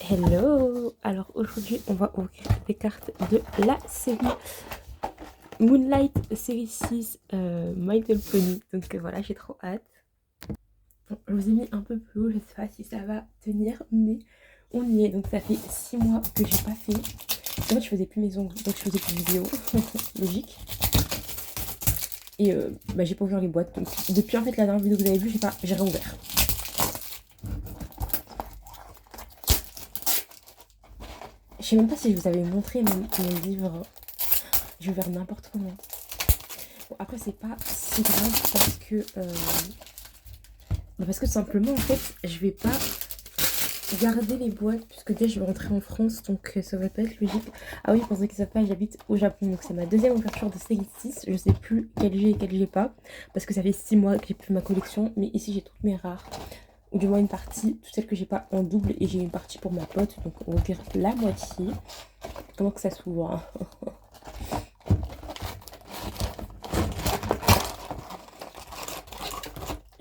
Hello! Alors aujourd'hui, on va ouvrir des cartes de la série Moonlight série 6 My Little Pony. Donc voilà, j'ai trop hâte. Bon, je vous ai mis un peu plus haut, je sais pas si ça va tenir, mais on y est. Donc ça fait 6 mois que j'ai pas fait. En fait, je faisais plus mes ongles, donc je faisais plus de vidéos. Logique. Et j'ai pas ouvert les boîtes. Donc depuis en fait la dernière vidéo que vous avez vue, j'ai réouvert. Je sais même pas si je vous avais montré mes livres. J'ai ouvert n'importe comment. Bon, après, c'est pas si grave parce que tout simplement, en fait, je vais pas garder les boîtes puisque déjà je vais rentrer en France, donc ça va pas être logique. Ah oui, pour ceux qui savent pas, j'habite au Japon, donc c'est ma deuxième ouverture de série 6. Je sais plus quelle j'ai et quelle j'ai pas parce que ça fait 6 mois que j'ai plus ma collection, mais ici j'ai toutes mes rares. Ou du moins une partie, toutes celles que j'ai pas en double, et j'ai une partie pour ma pote, donc on va dire la moitié. Comment que ça s'ouvre, hein.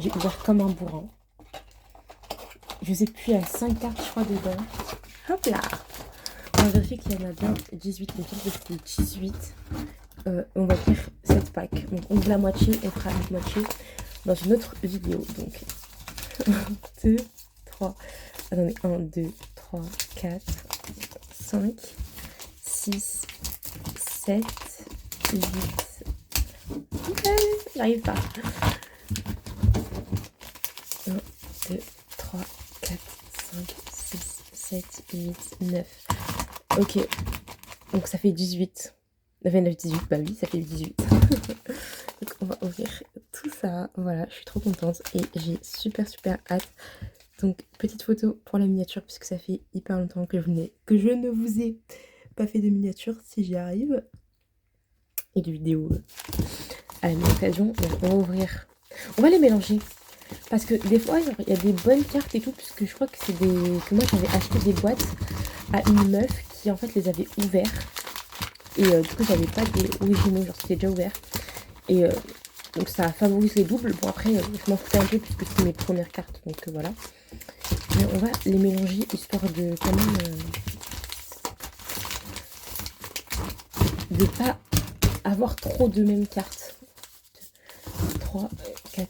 J'ai ouvert comme un bourrin. Je sais plus, il y a 5 cartes, je crois, dedans. Hop là! On va vérifier qu'il y en a bien 18. Donc, il c'était 18. On va faire cette pack. Donc, on ouvre la moitié, on fera la moitié dans une autre vidéo. Donc, 1, 2, 3. Attendez, 1, 2, 3, 4, 5, 6, 7, 8. J'arrive pas. 1, 2, 3, 4, 5, 6, 7, 8, 9. Ok, donc ça fait 18. Ça fait 9, 18, bah oui, ça fait 18. Donc on va ouvrir tout ça. Voilà, je suis trop contente et j'ai super hâte. Donc petite photo pour la miniature puisque ça fait hyper longtemps que je ne vous ai pas fait de miniature, si j'y arrive. Et de vidéos à la même occasion. Donc on va ouvrir. On va les mélanger. Parce que des fois, il y a des bonnes cartes et tout, puisque je crois que c'est que moi j'avais acheté des boîtes à une meuf qui en fait les avait ouverts. Et du coup, j'avais pas des originaux, genre c'était déjà ouvert. Et donc ça favorise les doubles. Bon, après, je m'en foutais un peu puisque c'était mes premières cartes, donc voilà. Mais on va les mélanger histoire de quand même de pas avoir trop de mêmes cartes. 3, 4,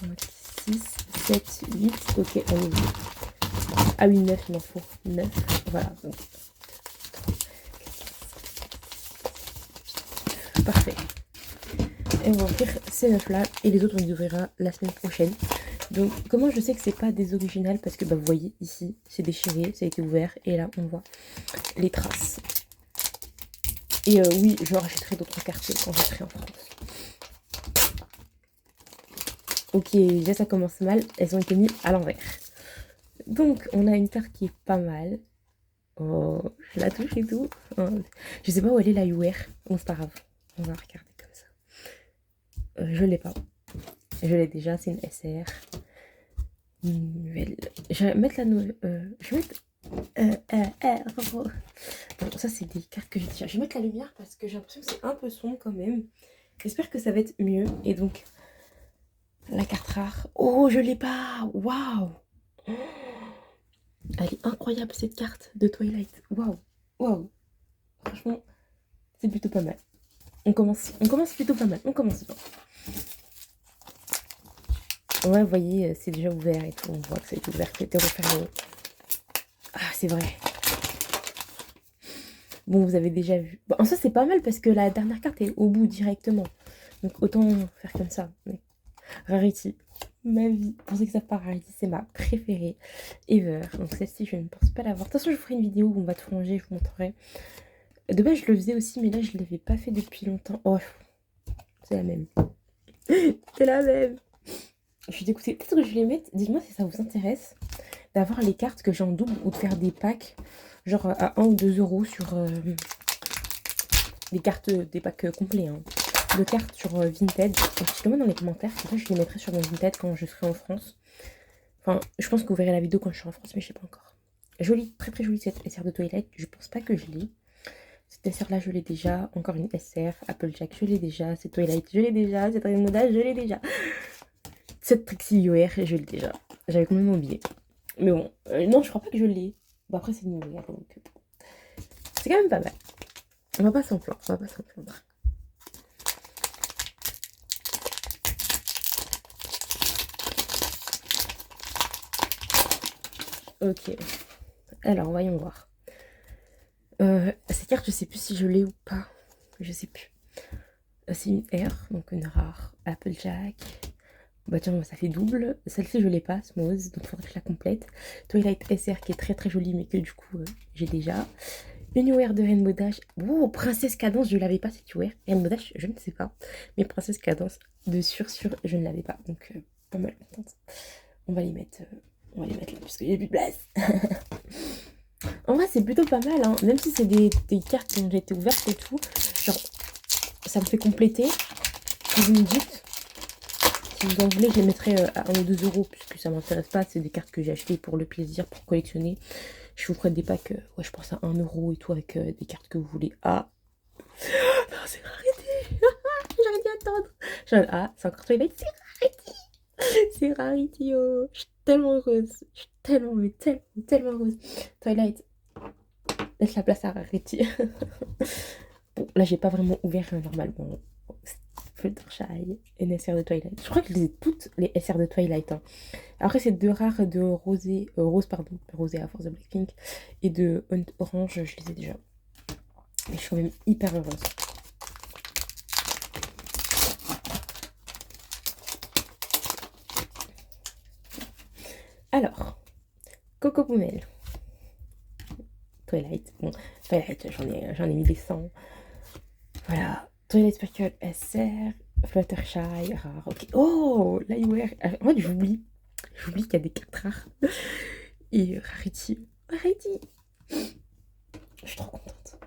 5, 6, 7, 8. Ok, on est bon. Ah oui, 9, il m'en faut 9. Voilà. Donc, parfait. Et on va ouvrir ces 9 là et les autres on les ouvrira la semaine prochaine. Donc comment je sais que c'est pas des originales, parce que vous voyez ici c'est déchiré, ça a été ouvert et là on voit les traces. Et oui, je rachèterai d'autres cartes quand je serai en France. Ok, déjà ça commence mal, elles ont été mises à l'envers. Donc on a une carte qui est pas mal. Oh, je la touche et tout. Oh, je sais pas où elle est la UR. Bon, c'est pas grave, on va regarder comme ça. Je l'ai pas. Je l'ai déjà, c'est une SR. Nouvelle. Je vais mettre la nouvelle. Je vais mettre. Bon, ça, c'est des cartes que j'ai déjà. Je vais mettre la lumière parce que j'ai l'impression que c'est un peu sombre quand même. J'espère que ça va être mieux. Et donc, la carte rare. Oh, je l'ai pas! Waouh! Elle est incroyable cette carte de Twilight. Waouh! Waouh! Franchement, c'est plutôt pas mal. On commence plutôt pas mal. On commence bien. Ouais, vous voyez, c'est déjà ouvert et tout. On voit que ça a été ouvert, que c'était refermé. Ah, c'est vrai. Bon, vous avez déjà vu. Bon, en soi, c'est pas mal parce que la dernière carte est au bout directement. Donc, autant faire comme ça. Mais... Rarity. Ma vie. Pour ceux qui savent pas, Rarity, c'est ma préférée ever. Donc, celle-ci, je ne pense pas l'avoir. De toute façon, je vous ferai une vidéo où on va tout ranger. Je vous montrerai. De base, je le faisais aussi, mais là, je ne l'avais pas fait depuis longtemps. Oh, c'est la même. C'est la même. Je suis dégoûtée. Peut-être que je vais les mettre. Dites-moi si ça vous intéresse d'avoir les cartes que j'ai en double ou de faire des packs, genre à 1 ou 2 euros sur des cartes, des packs complets, hein, de cartes sur Vinted. Donc, dites-le moi dans les commentaires, comme ça je les mettrai sur mon Vinted quand je serai en France. Enfin, je pense que vous verrez la vidéo quand je serai en France, mais je sais pas encore. Jolie, très jolie cette SR de Twilight. Je pense pas que je l'ai. Cette SR là, je l'ai déjà. Encore une SR, Applejack, je l'ai déjà. Cette Twilight, je l'ai déjà. Cette Remoda, je l'ai déjà. Cette Trixie UR, je l'ai déjà. J'avais complètement oublié. Mais bon, non, je crois pas que je l'ai. Bon, après, c'est une nouvelle, donc c'est quand même pas mal. On va pas s'en plaindre, on va pas s'en plaindre. Ok, alors voyons voir. Cette carte, je sais plus si je l'ai ou pas. Je sais plus. C'est une R, donc une rare Applejack. Bah tiens, ça fait double. Celle-ci, je l'ai pas, Smooth, donc il faudrait que je la complète. Twilight SR qui est très très jolie, mais que du coup, j'ai déjà. Une UR de Rainbow Dash. Oh, Princesse Cadence, je l'avais pas cette UR. Rainbow Dash, je ne sais pas. Mais Princesse Cadence, de sûr, je ne l'avais pas. Donc, pas mal contente. On va les mettre, là, puisque j'ai plus de place. En vrai, c'est plutôt pas mal, hein. Même si c'est des cartes qui ont déjà été ouvertes et tout. Genre, ça me fait compléter. Si vous me dites, si vous en voulez, je les mettrai à 1 ou 2 euros, puisque ça m'intéresse pas. C'est des cartes que j'ai achetées pour le plaisir, pour collectionner. Je vous ferai des packs, ouais, je pense à 1 euro et tout, avec des cartes que vous voulez. Ah, non, c'est Rarity. J'aurais dû attendre. Ah, c'est encore Twilight, c'est Rarity. C'est Rarity, oh. Je suis tellement heureuse. Je suis tellement, mais tellement, tellement heureuse. Twilight, laisse la place à Rarity. Bon, là, j'ai pas vraiment ouvert normalement. Fluttershy, NSR de Twilight. Je crois que je les ai toutes les SR de Twilight. Hein. Après, c'est deux rares de rose, pardon, rosé à force de Blackpink, et de orange, je les ai déjà. Mais je suis quand même hyper heureuse. Alors, Coco Poumel. Twilight. Bon, Twilight, j'en ai mis des 100. Voilà. Twilight Sparkle SR. Fluttershy, rare. Ok. Oh, là, en fait, j'oublie. J'oublie qu'il y a des cartes rares. Et Rarity. Rarity. Je suis trop contente.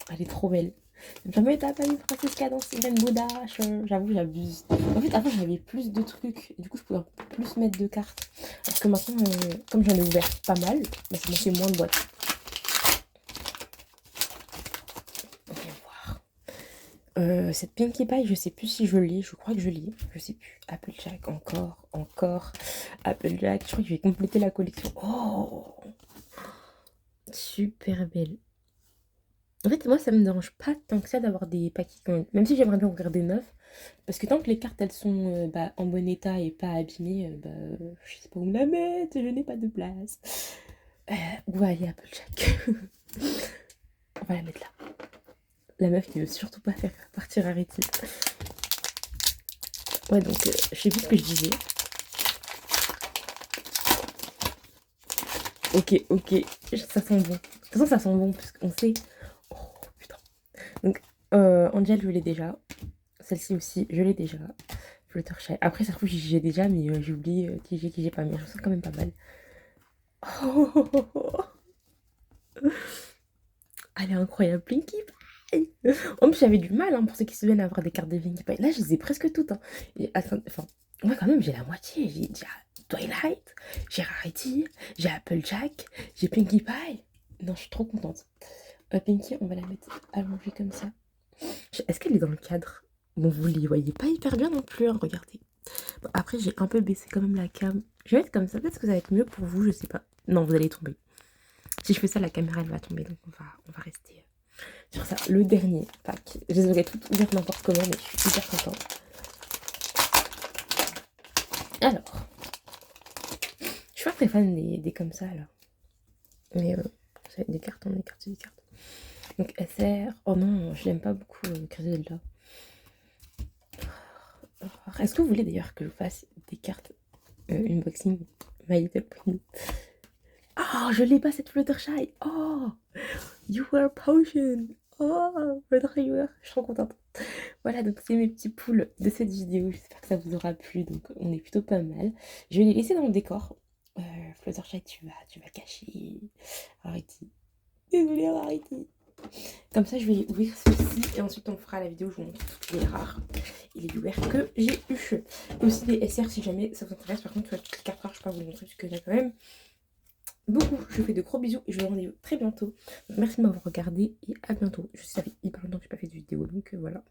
Elle est trop belle. Jamais t'as pas eu Princesse Cadence, Rainbow Dash. J'avoue, j'abuse. En fait, avant, j'avais plus de trucs. Et du coup, je pouvais un peu plus mettre de cartes. Parce que maintenant, comme j'en ai ouvert pas mal, bah, ça m'en fait moins de boîtes. On va voir. Cette Pinkie Pie, je sais plus si je l'ai. Je crois que je l'ai. Je sais plus. Applejack, encore. Applejack. Je crois que je vais compléter la collection. Oh, super belle. En fait, moi, ça me dérange pas tant que ça d'avoir des paquets quand même. Même si j'aimerais bien ouvrir des neufs. Parce que tant que les cartes, elles sont en bon état et pas abîmées, je sais pas où me la mettre, je n'ai pas de place. Où va aller Applejack? On va la mettre là. La meuf qui veut surtout pas faire partir Rarity. Ouais, donc, je sais plus ce que je disais. Ok, ça sent bon. De toute façon, ça sent bon, puisqu'on sait... Oh, putain. Donc, Angel, je l'ai déjà. Celle-ci aussi, je l'ai déjà. Fluttershy. Après, ça se trouve, j'ai déjà, mais j'ai oublié qui j'ai pas. Mais je sens quand même pas mal. Oh, elle est incroyable, Pinkie Pie. En plus, j'avais du mal, hein, pour ceux qui se souviennent, à avoir des cartes de Pinkie Pie. Là, je les ai presque toutes. Hein. Et, enfin, ouais, quand même, j'ai la moitié. J'ai Twilight, j'ai Rarity, j'ai Applejack, j'ai Pinkie Pie. Non, je suis trop contente. Pinkie, on va la mettre allongée comme ça. Est-ce qu'elle est dans le cadre? Bon, vous les voyez pas hyper bien non plus, hein, regardez. Bon, après, j'ai un peu baissé quand même la cam. Je vais être comme ça, peut-être que ça va être mieux pour vous, je sais pas. Non, vous allez tomber. Si je fais ça, la caméra, elle va tomber, donc on va rester sur ça. Le dernier pack. Je les aurais toutes ouvertes n'importe comment, mais je suis hyper contente. Alors, je suis pas très fan des comme ça, là. Mais ça va être des cartes, hein, des cartes, c'est des cartes. Donc SR, oh non, je l'aime pas beaucoup, Griselda. Est-ce que vous voulez d'ailleurs que je fasse des cartes unboxing My Little Pony? Oh, je l'ai pas cette Fluttershy. Oh, You Were Potion. Oh, Fluttershy, je suis trop contente. Voilà, donc c'est mes petits poules de cette vidéo. J'espère que ça vous aura plu. Donc on est plutôt pas mal. Je vais les laisser dans le décor. Fluttershy, tu vas cacher. Rarity. Désolée, Rarity. Comme ça, je vais ouvrir ceci et ensuite on fera la vidéo où je vous montre toutes les rares et les UR que j'ai eu. Et aussi des SR si jamais ça vous intéresse. Par contre, toutes les cartes rares, je ne peux pas vous les montrer parce qu'il y en a quand même beaucoup. Je vous fais de gros bisous et je vous rendez-vous très bientôt. Donc, merci de m'avoir regardé et à bientôt. Je sais que ça fait hyper longtemps que je n'ai pas fait de vidéo donc voilà.